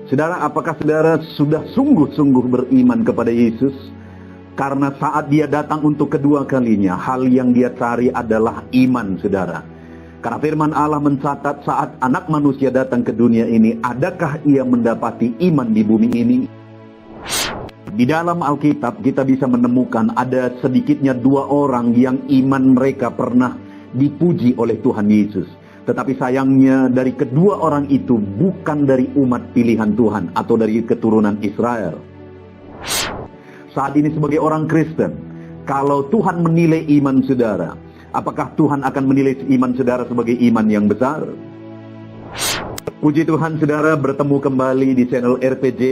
Saudara, apakah saudara sudah sungguh-sungguh beriman kepada Yesus? Karena saat dia datang untuk kedua kalinya, hal yang dia cari adalah iman, saudara. Karena firman Allah mencatat saat anak manusia datang ke dunia ini, adakah ia mendapati iman di bumi ini? Di dalam Alkitab kita bisa menemukan ada sedikitnya 2 orang yang iman mereka pernah dipuji oleh Tuhan Yesus. Tetapi sayangnya dari kedua orang itu bukan dari umat pilihan Tuhan atau dari keturunan Israel. Saat ini sebagai orang Kristen, kalau Tuhan menilai iman saudara, apakah Tuhan akan menilai iman saudara sebagai iman yang besar? Puji Tuhan, saudara bertemu kembali di channel RPG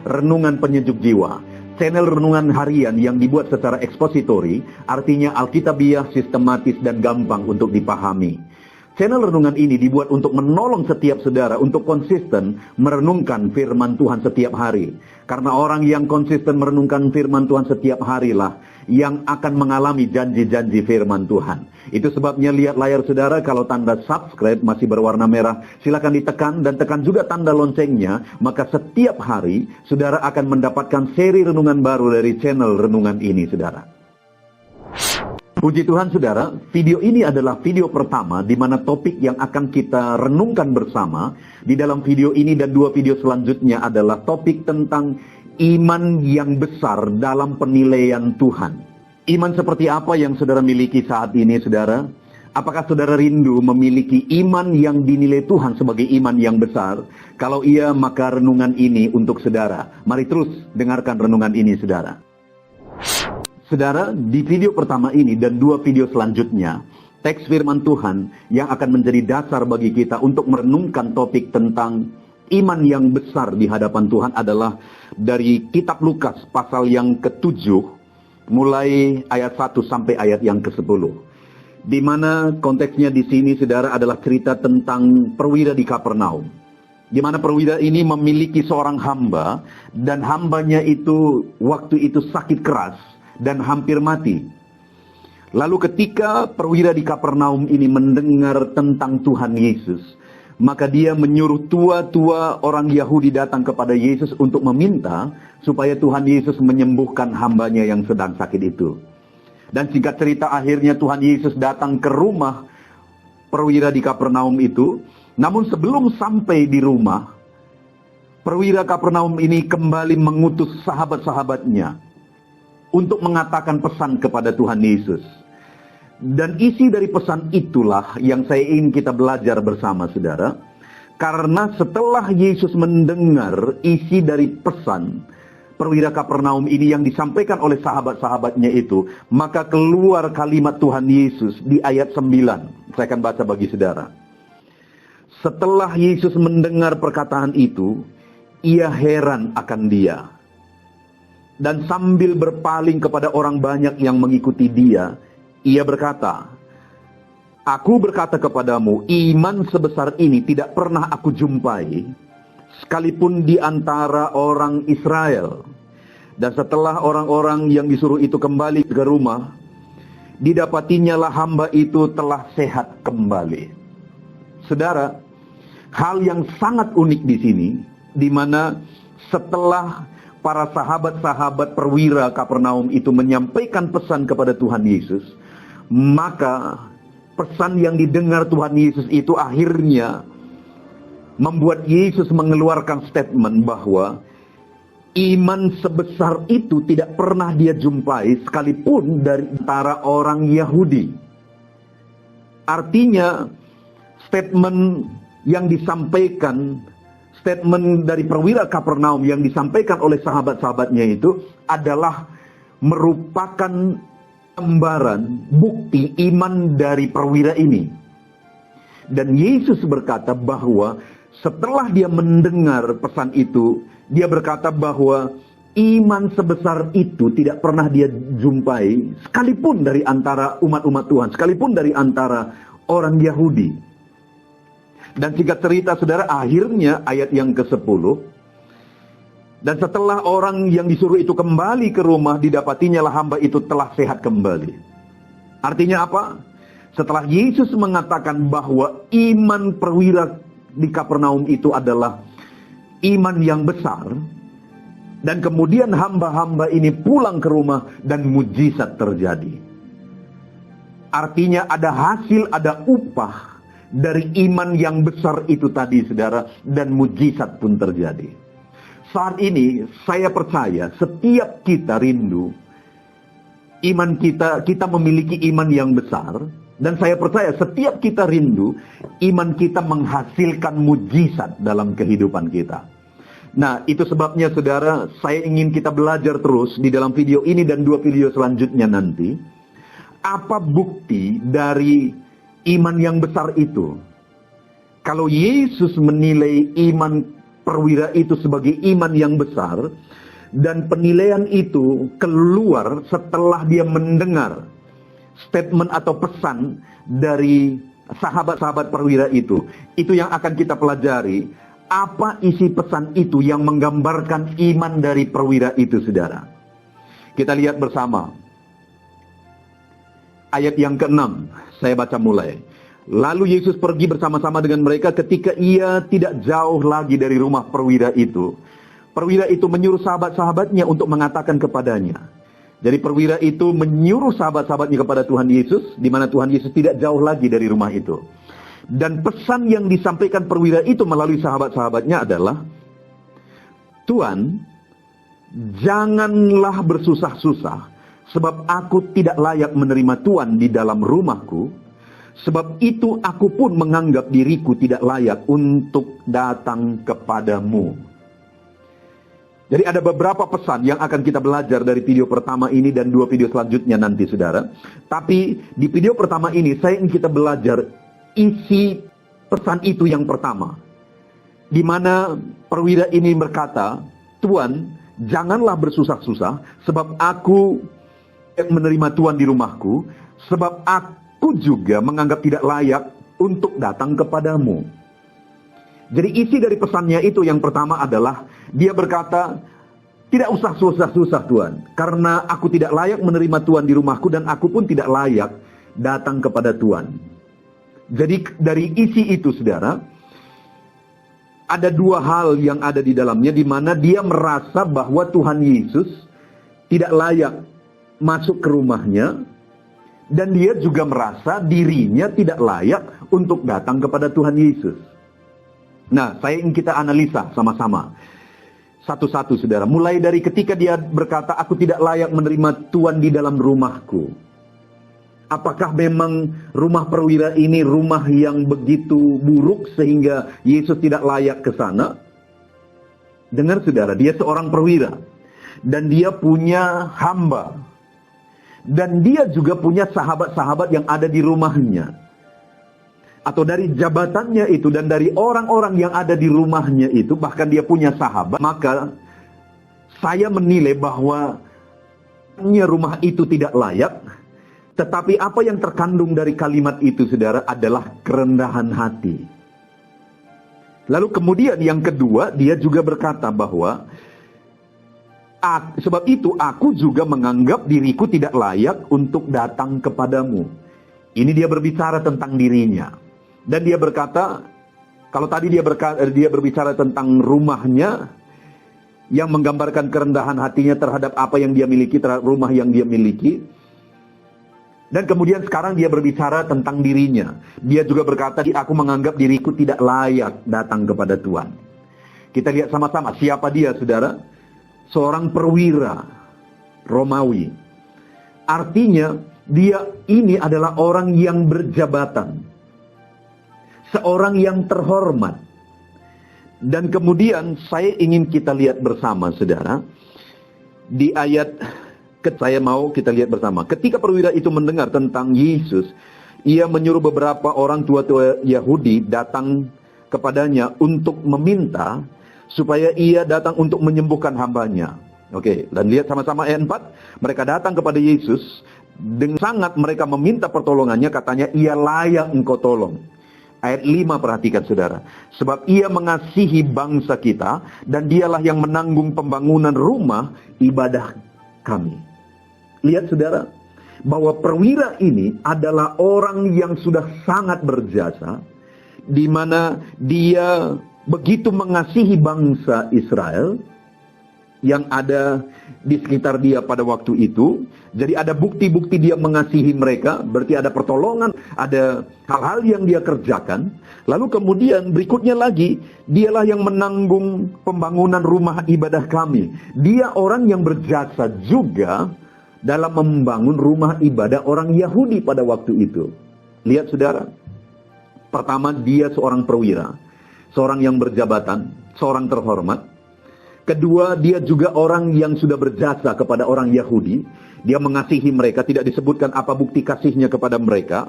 Renungan Penyejuk Jiwa. Channel renungan harian yang dibuat secara ekspositori, artinya alkitabiah, sistematis, dan gampang untuk dipahami. Channel renungan ini dibuat untuk menolong setiap saudara untuk konsisten merenungkan firman Tuhan setiap hari. Karena orang yang konsisten merenungkan firman Tuhan setiap harilah yang akan mengalami janji-janji firman Tuhan. Itu sebabnya lihat layar saudara, kalau tanda subscribe masih berwarna merah, silakan ditekan dan tekan juga tanda loncengnya. Maka setiap hari saudara akan mendapatkan seri renungan baru dari channel renungan ini, saudara. Puji Tuhan, saudara, video ini adalah video pertama di mana topik yang akan kita renungkan bersama. Di dalam video ini dan 2 video selanjutnya adalah topik tentang iman yang besar dalam penilaian Tuhan. Iman seperti apa yang saudara miliki saat ini, saudara? Apakah saudara rindu memiliki iman yang dinilai Tuhan sebagai iman yang besar? Kalau iya, maka renungan ini untuk saudara. Mari terus dengarkan renungan ini, saudara. Saudara, di video pertama ini dan 2 video selanjutnya, teks firman Tuhan yang akan menjadi dasar bagi kita untuk merenungkan topik tentang iman yang besar di hadapan Tuhan adalah dari kitab Lukas pasal yang ke-7, mulai ayat 1 sampai ayat yang ke-10. Di mana konteksnya di sini, saudara, adalah cerita tentang perwira di Kapernaum. Di mana perwira ini memiliki seorang hamba, dan hambanya itu waktu itu sakit keras dan hampir mati. Lalu ketika perwira di Kapernaum ini mendengar tentang Tuhan Yesus, maka dia menyuruh tua-tua orang Yahudi datang kepada Yesus untuk meminta supaya Tuhan Yesus menyembuhkan hambanya yang sedang sakit itu. Dan singkat cerita, akhirnya Tuhan Yesus datang ke rumah perwira di Kapernaum itu. Namun sebelum sampai di rumah, perwira Kapernaum ini kembali mengutus sahabat-sahabatnya untuk mengatakan pesan kepada Tuhan Yesus. Dan isi dari pesan itulah yang saya ingin kita belajar bersama, saudara. Karena setelah Yesus mendengar isi dari pesan perwira Kapernaum ini yang disampaikan oleh sahabat-sahabatnya itu, maka keluar kalimat Tuhan Yesus di ayat 9. Saya akan baca bagi saudara. Setelah Yesus mendengar perkataan itu, ia heran akan dia. Dan sambil berpaling kepada orang banyak yang mengikuti dia, ia berkata, "Aku berkata kepadamu, iman sebesar ini tidak pernah aku jumpai, sekalipun di antara orang Israel." Dan setelah orang-orang yang disuruh itu kembali ke rumah, didapatinya lah hamba itu telah sehat kembali. Saudara, hal yang sangat unik di sini, di mana setelah para sahabat-sahabat perwira Kapernaum itu menyampaikan pesan kepada Tuhan Yesus, maka pesan yang didengar Tuhan Yesus itu akhirnya membuat Yesus mengeluarkan statement bahwa iman sebesar itu tidak pernah dia jumpai sekalipun dari antara orang Yahudi. Artinya statement yang disampaikan, statement dari perwira Kapernaum yang disampaikan oleh sahabat-sahabatnya itu adalah merupakan gambaran bukti iman dari perwira ini. Dan Yesus berkata bahwa setelah dia mendengar pesan itu, dia berkata bahwa iman sebesar itu tidak pernah dia jumpai sekalipun dari antara umat-umat Tuhan, sekalipun dari antara orang Yahudi. Dan singkat cerita, saudara, akhirnya ayat yang ke-10. Dan setelah orang yang disuruh itu kembali ke rumah, didapatinya lah hamba itu telah sehat kembali. Artinya apa? Setelah Yesus mengatakan bahwa iman perwira di Kapernaum itu adalah iman yang besar, dan kemudian hamba-hamba ini pulang ke rumah dan mujizat terjadi. Artinya ada hasil, ada upah dari iman yang besar itu tadi, saudara, dan mujizat pun terjadi. Saat ini saya percaya setiap kita rindu iman kita memiliki iman yang besar, dan saya percaya setiap kita rindu iman kita menghasilkan mujizat dalam kehidupan kita. Nah, itu sebabnya saudara, saya ingin kita belajar terus di dalam video ini dan 2 video selanjutnya nanti. Apa bukti dari iman yang besar itu? Kalau Yesus menilai iman perwira itu sebagai iman yang besar, dan penilaian itu keluar setelah dia mendengar statement atau pesan dari sahabat-sahabat perwira itu yang akan kita pelajari. Apa isi pesan itu yang menggambarkan iman dari perwira itu, saudara? Kita lihat bersama. Ayat yang ke-6, saya baca mulai. Lalu Yesus pergi bersama-sama dengan mereka ketika ia tidak jauh lagi dari rumah perwira itu. Perwira itu menyuruh sahabat-sahabatnya untuk mengatakan kepadanya. Jadi perwira itu menyuruh sahabat-sahabatnya kepada Tuhan Yesus, di mana Tuhan Yesus tidak jauh lagi dari rumah itu. Dan pesan yang disampaikan perwira itu melalui sahabat-sahabatnya adalah, Tuhan, janganlah bersusah-susah, sebab aku tidak layak menerima Tuhan di dalam rumahku. Sebab itu aku pun menganggap diriku tidak layak untuk datang kepadamu. Jadi ada beberapa pesan yang akan kita belajar dari video pertama ini dan 2 video selanjutnya nanti, saudara. Tapi di video pertama ini saya ingin kita belajar isi pesan itu yang pertama. Di mana perwira ini berkata, Tuhan, janganlah bersusah-susah, sebab aku menerima Tuhan di rumahku, sebab aku juga menganggap tidak layak untuk datang kepadamu. Jadi isi dari pesannya itu yang pertama adalah, dia berkata, tidak usah susah-susah Tuhan, karena aku tidak layak menerima Tuhan di rumahku, dan aku pun tidak layak datang kepada Tuhan. Jadi dari isi itu, saudara, ada 2 hal yang ada di dalamnya, di mana dia merasa bahwa Tuhan Yesus tidak layak masuk ke rumahnya, dan dia juga merasa dirinya tidak layak untuk datang kepada Tuhan Yesus. Nah, saya ingin kita analisa sama-sama satu-satu, saudara. Mulai dari ketika dia berkata, aku tidak layak menerima Tuhan di dalam rumahku. Apakah memang rumah perwira ini rumah yang begitu buruk sehingga Yesus tidak layak ke sana? Dengar, saudara, dia seorang perwira dan dia punya hamba, dan dia juga punya sahabat-sahabat yang ada di rumahnya, atau dari jabatannya itu dan dari orang-orang yang ada di rumahnya itu, bahkan dia punya sahabat. Maka saya menilai bahwa rumah itu tidak layak. Tetapi apa yang terkandung dari kalimat itu, saudara, adalah kerendahan hati. Lalu kemudian yang kedua, dia juga berkata bahwa, sebab itu aku juga menganggap diriku tidak layak untuk datang kepadamu. Ini dia berbicara tentang dirinya. Dan dia berkata, kalau tadi dia berbicara tentang rumahnya, yang menggambarkan kerendahan hatinya terhadap apa yang dia miliki, terhadap rumah yang dia miliki. Dan kemudian sekarang dia berbicara tentang dirinya. Dia juga berkata, aku menganggap diriku tidak layak datang kepada Tuhan. Kita lihat sama-sama siapa dia, saudara. Seorang perwira Romawi. Artinya dia ini adalah orang yang berjabatan, seorang yang terhormat. Dan kemudian saya ingin kita lihat bersama, saudara, di ayat saya mau kita lihat bersama. Ketika perwira itu mendengar tentang Yesus, ia menyuruh beberapa orang tua-tua Yahudi datang kepadanya untuk meminta supaya ia datang untuk menyembuhkan hambanya. Oke, dan lihat sama-sama ayat 4. Mereka datang kepada Yesus, dengan sangat mereka meminta pertolongannya, katanya, ia layak engkau tolong. Ayat 5 perhatikan, saudara. Sebab ia mengasihi bangsa kita, dan dialah yang menanggung pembangunan rumah ibadah kami. Lihat, saudara, bahwa perwira ini adalah orang yang sudah sangat berjasa, di mana dia begitu mengasihi bangsa Israel yang ada di sekitar dia pada waktu itu. Jadi ada bukti-bukti dia mengasihi mereka, berarti ada pertolongan, ada hal-hal yang dia kerjakan. Lalu kemudian berikutnya lagi, dialah yang menanggung pembangunan rumah ibadah kami. Dia orang yang berjasa juga dalam membangun rumah ibadah orang Yahudi pada waktu itu. Lihat saudara, pertama dia seorang perwira, seorang yang berjabatan, seorang terhormat. Kedua, dia juga orang yang sudah berjasa kepada orang Yahudi. Dia mengasihi mereka, tidak disebutkan apa bukti kasihnya kepada mereka.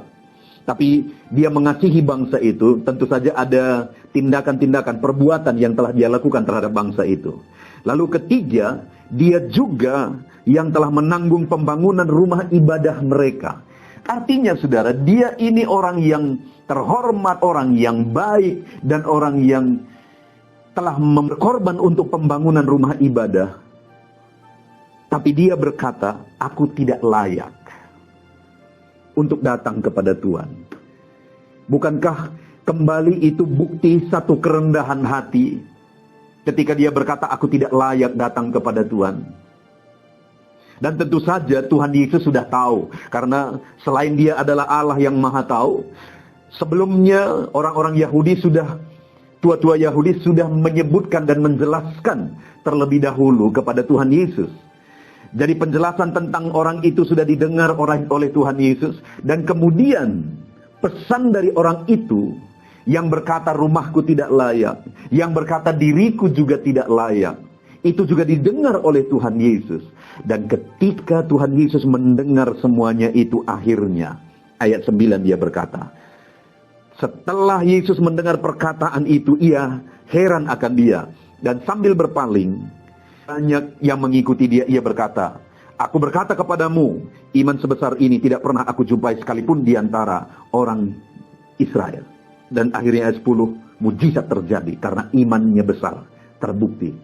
Tapi dia mengasihi bangsa itu, tentu saja ada tindakan-tindakan, perbuatan yang telah dia lakukan terhadap bangsa itu. Lalu ketiga, dia juga yang telah menanggung pembangunan rumah ibadah mereka. Artinya saudara, dia ini orang yang terhormat, orang yang baik, dan orang yang telah berkorban untuk pembangunan rumah ibadah. Tapi dia berkata, aku tidak layak untuk datang kepada Tuhan. Bukankah kembali itu bukti satu kerendahan hati ketika dia berkata, aku tidak layak datang kepada Tuhan? Dan tentu saja Tuhan Yesus sudah tahu, karena selain dia adalah Allah yang maha tahu, sebelumnya orang-orang Yahudi tua-tua Yahudi sudah menyebutkan dan menjelaskan terlebih dahulu kepada Tuhan Yesus. Jadi penjelasan tentang orang itu sudah didengar oleh Tuhan Yesus. Dan kemudian pesan dari orang itu yang berkata rumahku tidak layak, yang berkata diriku juga tidak layak, itu juga didengar oleh Tuhan Yesus. Dan ketika Tuhan Yesus mendengar semuanya itu, akhirnya ayat 9 dia berkata, setelah Yesus mendengar perkataan itu, ia heran akan dia. Dan sambil berpaling, banyak yang mengikuti dia, ia berkata, aku berkata kepadamu, iman sebesar ini tidak pernah aku jumpai sekalipun di antara orang Israel. Dan akhirnya ayat 10, mujizat terjadi karena imannya besar, terbukti.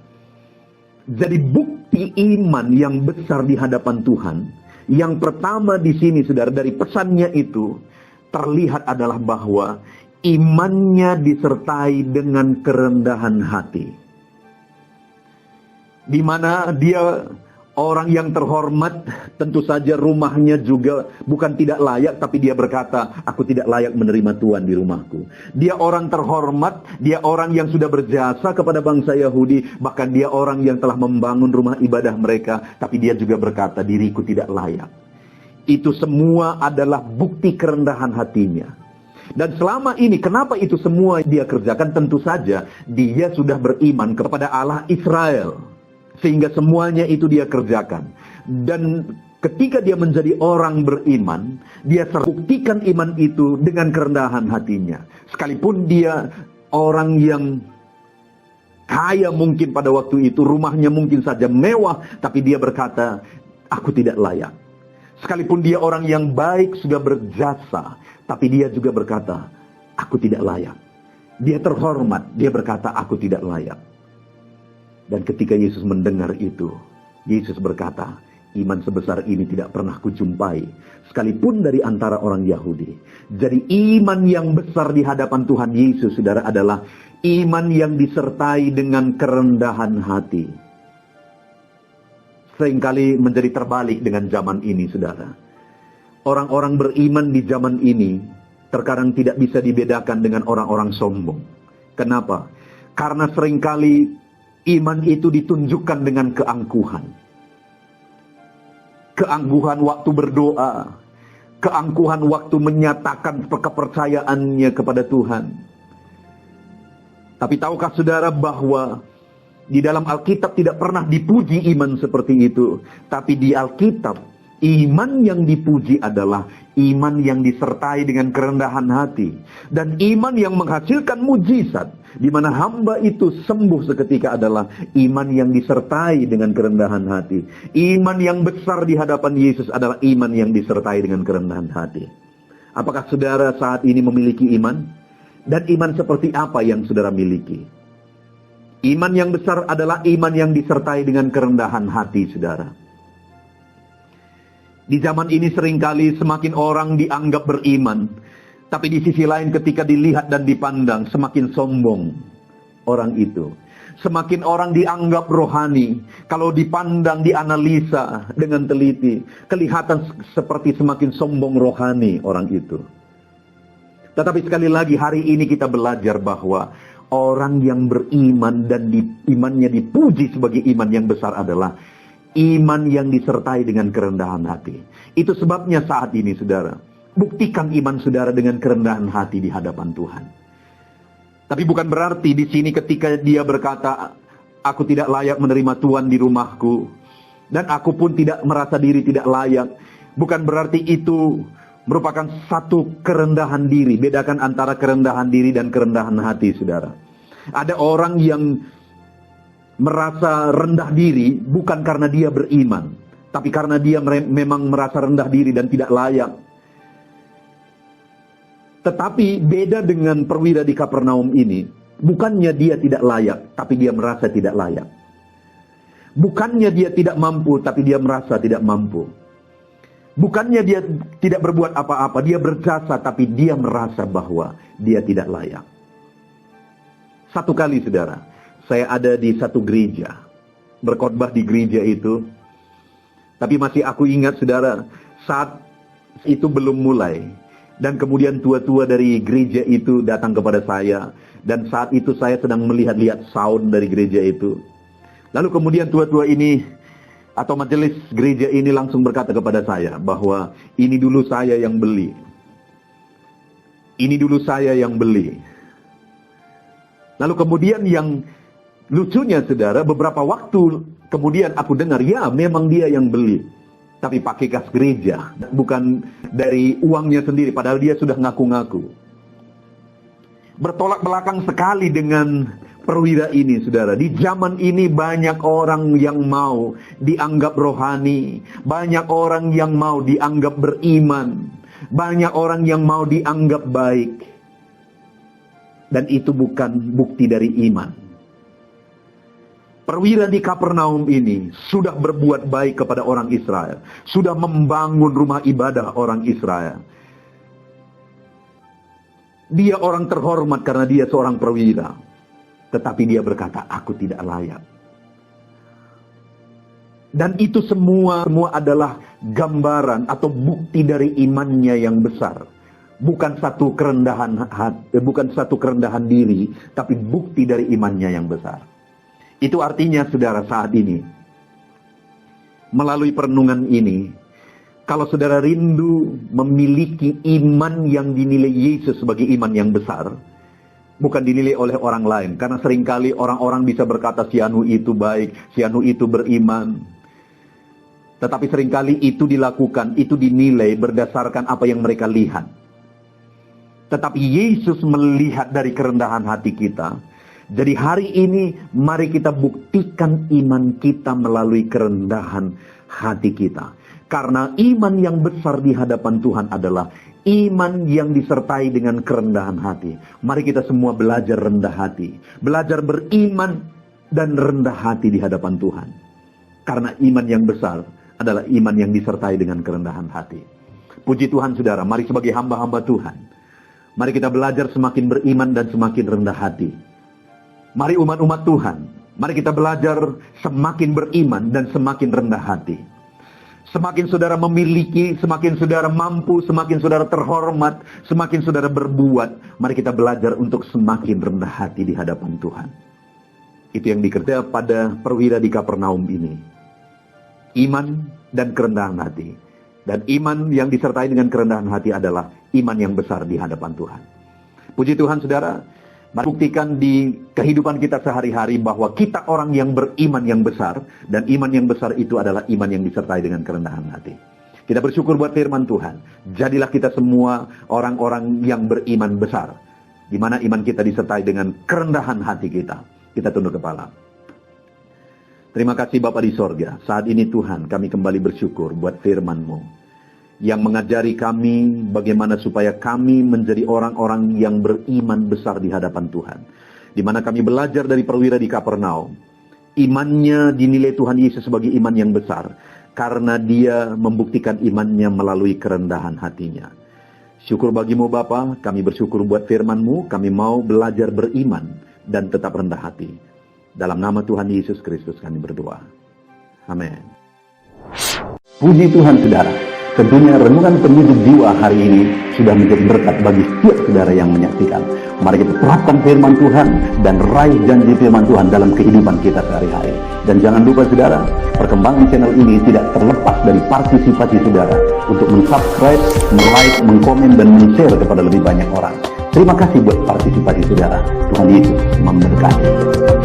Jadi bukti iman yang besar di hadapan Tuhan, yang pertama di sini saudara, dari pesannya itu, terlihat adalah bahwa imannya disertai dengan kerendahan hati. Di mana dia orang yang terhormat, tentu saja rumahnya juga bukan tidak layak, tapi dia berkata, aku tidak layak menerima Tuhan di rumahku. Dia orang terhormat, dia orang yang sudah berjasa kepada bangsa Yahudi, bahkan dia orang yang telah membangun rumah ibadah mereka, tapi dia juga berkata, diriku tidak layak. Itu semua adalah bukti kerendahan hatinya. Dan selama ini, kenapa itu semua dia kerjakan? Tentu saja dia sudah beriman kepada Allah Israel, sehingga semuanya itu dia kerjakan. Dan ketika dia menjadi orang beriman, dia terbuktikan iman itu dengan kerendahan hatinya. Sekalipun dia orang yang kaya mungkin pada waktu itu, rumahnya mungkin saja mewah, tapi dia berkata, aku tidak layak. Sekalipun dia orang yang baik, sudah berjasa, tapi dia juga berkata, aku tidak layak. Dia terhormat, dia berkata, aku tidak layak. Dan ketika Yesus mendengar itu, Yesus berkata, iman sebesar ini tidak pernah kujumpai, sekalipun dari antara orang Yahudi. Jadi iman yang besar di hadapan Tuhan Yesus, saudara, adalah iman yang disertai dengan kerendahan hati. Seringkali menjadi terbalik dengan zaman ini, saudara. Orang-orang beriman di zaman ini terkadang tidak bisa dibedakan dengan orang-orang sombong. Kenapa? Karena seringkali iman itu ditunjukkan dengan keangkuhan. Keangkuhan waktu berdoa, keangkuhan waktu menyatakan kepercayaannya kepada Tuhan. Tapi tahukah saudara bahwa di dalam Alkitab tidak pernah dipuji iman seperti itu. Tapi di Alkitab, iman yang dipuji adalah iman yang disertai dengan kerendahan hati. Dan iman yang menghasilkan mujizat, di mana hamba itu sembuh seketika, adalah iman yang disertai dengan kerendahan hati. Iman yang besar di hadapan Yesus adalah iman yang disertai dengan kerendahan hati. Apakah saudara saat ini memiliki iman? Dan iman seperti apa yang saudara miliki? Iman yang besar adalah iman yang disertai dengan kerendahan hati, saudara. Di zaman ini seringkali semakin orang dianggap beriman, tapi di sisi lain ketika dilihat dan dipandang semakin sombong orang itu. Semakin orang dianggap rohani, kalau dipandang, dianalisa dengan teliti, kelihatan seperti semakin sombong rohani orang itu. Tetapi sekali lagi hari ini kita belajar bahwa orang yang beriman dan imannya dipuji sebagai iman yang besar adalah iman yang disertai dengan kerendahan hati. Itu sebabnya saat ini saudara, buktikan iman saudara dengan kerendahan hati di hadapan Tuhan. Tapi bukan berarti di sini ketika dia berkata, aku tidak layak menerima Tuhan di rumahku, dan aku pun tidak merasa diri tidak layak. Bukan berarti itu merupakan satu kerendahan diri. Bedakan antara kerendahan diri dan kerendahan hati saudara. Ada orang yang merasa rendah diri bukan karena dia beriman, tapi karena dia memang merasa rendah diri dan tidak layak. Tetapi beda dengan perwira di Kapernaum ini, bukannya dia tidak layak, tapi dia merasa tidak layak. Bukannya dia tidak mampu, tapi dia merasa tidak mampu. Bukannya dia tidak berbuat apa-apa, dia berjasa, tapi dia merasa bahwa dia tidak layak. Satu kali saudara, saya ada di satu gereja, berkhotbah di gereja itu. Tapi masih aku ingat saudara, saat itu belum mulai. Dan kemudian tua-tua dari gereja itu datang kepada saya. Dan saat itu saya sedang melihat-lihat sound dari gereja itu. Lalu kemudian tua-tua ini, atau majelis gereja ini langsung berkata kepada saya, bahwa ini dulu saya yang beli. Ini dulu saya yang beli. Lalu kemudian yang lucunya saudara, beberapa waktu kemudian aku dengar, ya memang dia yang beli. Tapi pakai kas gereja, bukan dari uangnya sendiri, padahal dia sudah ngaku-ngaku. Bertolak belakang sekali dengan perwira ini saudara. Di zaman ini banyak orang yang mau dianggap rohani. Banyak orang yang mau dianggap beriman. Banyak orang yang mau dianggap baik. Dan itu bukan bukti dari iman. Perwira di Kapernaum ini sudah berbuat baik kepada orang Israel. Sudah membangun rumah ibadah orang Israel. Dia orang terhormat karena dia seorang perwira. Tetapi dia berkata, aku tidak layak. Dan itu semua adalah gambaran atau bukti dari imannya yang besar. Bukan satu kerendahan hati, bukan satu kerendahan diri, tapi bukti dari imannya yang besar. Itu artinya saudara saat ini, melalui perenungan ini, kalau saudara rindu memiliki iman yang dinilai Yesus sebagai iman yang besar, bukan dinilai oleh orang lain. Karena seringkali orang-orang bisa berkata si anu itu baik, si anu itu beriman. Tetapi seringkali itu dilakukan, itu dinilai berdasarkan apa yang mereka lihat. Tetapi Yesus melihat dari kerendahan hati kita. Jadi hari ini mari kita buktikan iman kita melalui kerendahan hati kita. Karena iman yang besar di hadapan Tuhan adalah iman yang disertai dengan kerendahan hati. Mari kita semua belajar rendah hati. Belajar beriman dan rendah hati di hadapan Tuhan. Karena iman yang besar adalah iman yang disertai dengan kerendahan hati. Puji Tuhan saudara, mari sebagai hamba-hamba Tuhan. Mari kita belajar semakin beriman dan semakin rendah hati. Mari umat-umat Tuhan, mari kita belajar semakin beriman dan semakin rendah hati. Semakin saudara memiliki, semakin saudara mampu, semakin saudara terhormat, semakin saudara berbuat, mari kita belajar untuk semakin rendah hati di hadapan Tuhan. Itu yang dikerja pada perwira di Kapernaum ini. Iman dan kerendahan hati. Dan iman yang disertai dengan kerendahan hati adalah iman yang besar di hadapan Tuhan. Puji Tuhan saudara. Mari buktikan di kehidupan kita sehari-hari bahwa kita orang yang beriman yang besar. Dan iman yang besar itu adalah iman yang disertai dengan kerendahan hati. Kita bersyukur buat firman Tuhan. Jadilah kita semua orang-orang yang beriman besar. Di mana iman kita disertai dengan kerendahan hati kita. Kita tunduk kepala. Terima kasih Bapa di sorga. Saat ini Tuhan kami kembali bersyukur buat firman-Mu. Yang mengajari kami bagaimana supaya kami menjadi orang-orang yang beriman besar di hadapan Tuhan. Di mana kami belajar dari perwira di Kapernaum. Imannya dinilai Tuhan Yesus sebagai iman yang besar. karena dia membuktikan imannya melalui kerendahan hatinya. Syukur bagimu Bapa, kami bersyukur buat firman-Mu, kami mau belajar beriman dan tetap rendah hati. Dalam nama Tuhan Yesus Kristus kami berdoa. Amin. Puji Tuhan saudara, tentunya renungan penyejuk jiwa hari ini sudah menjadi berkat bagi setiap saudara yang menyaksikan. Mari kita terapkan firman Tuhan dan raih janji firman Tuhan dalam kehidupan kita sehari-hari. Dan jangan lupa saudara, perkembangan channel ini tidak terlepas dari partisipasi saudara untuk mensubscribe, like, mengkomen, dan men-share kepada lebih banyak orang. Terima kasih buat partisipasi saudara. Tuhan Yesus memberkati.